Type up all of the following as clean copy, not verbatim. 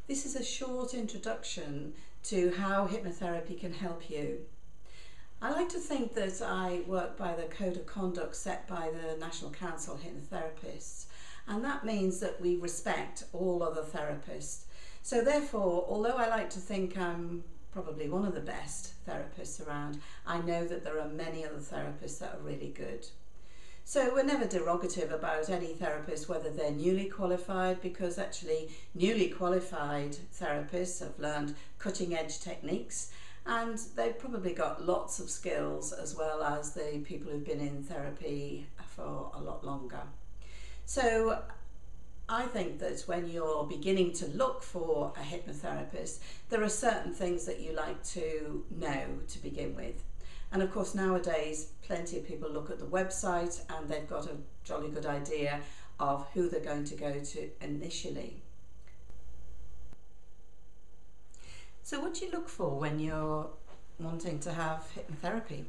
This is a short introduction to how hypnotherapy can help you. I like to think that I work by the code of conduct set by the National Council of Hypnotherapists, and that means that we respect all other therapists. So therefore, although I like to think I'm probably one of the best therapists around, I know that there are many other therapists that are really good. So we're never derogative about any therapist, whether they're newly qualified, because actually newly qualified therapists have learned cutting edge techniques and they've probably got lots of skills, as well as the people who've been in therapy for a lot longer. So I think that when you're beginning to look for a hypnotherapist, there are certain things that you like to know to begin with. And of course nowadays plenty of people look at the website and they've got a jolly good idea of who they're going to go to initially. So what do you look for when you're wanting to have hypnotherapy?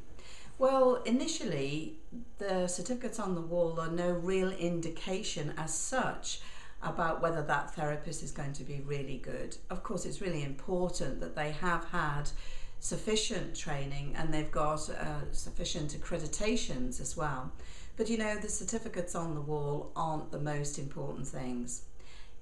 Well, initially the certificates on the wall are no real indication as such about whether that therapist is going to be really good. Of course it's really important that they have had sufficient training and they've got sufficient accreditations as well. But you know, the certificates on the wall aren't the most important things.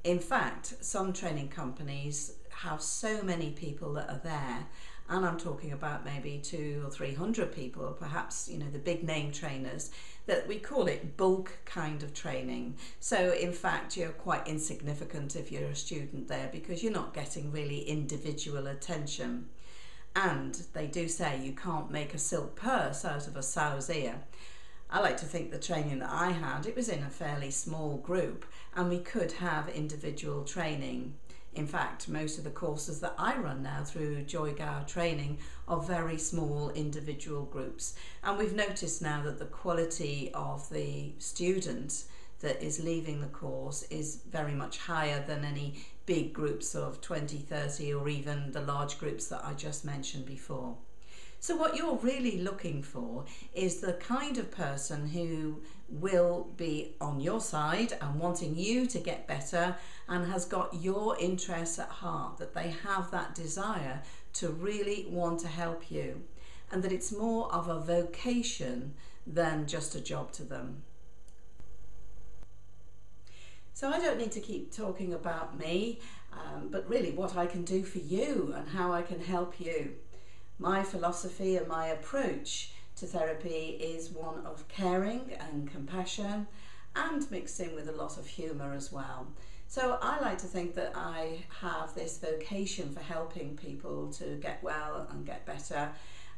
In fact, some training companies have so many people that are there, and I'm talking about maybe 200 or 300 people, or perhaps, you know, the big name trainers, that we call it bulk kind of training. So in fact you're quite insignificant if you're a student there, because you're not getting really individual attention. And they do say you can't make a silk purse out of a sow's ear. I like to think the training that I had, it was in a fairly small group and we could have individual training. In fact, most of the courses that I run now through Gower training are very small individual groups. And we've noticed now that the quality of the student that is leaving the course is very much higher than any big groups of 20, 30, or even the large groups that I just mentioned before. So what you're really looking for is the kind of person who will be on your side and wanting you to get better and has got your interests at heart, that they have that desire to really want to help you, and that it's more of a vocation than just a job to them. So I don't need to keep talking about me, but really what I can do for you and how I can help you. My philosophy and my approach to therapy is one of caring and compassion, and mixed in with a lot of humour as well. So I like to think that I have this vocation for helping people to get well and get better.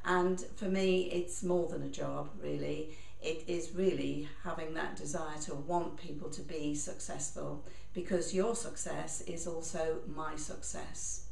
And for me, it's more than a job, really. It is really having that desire to want people to be successful, because your success is also my success.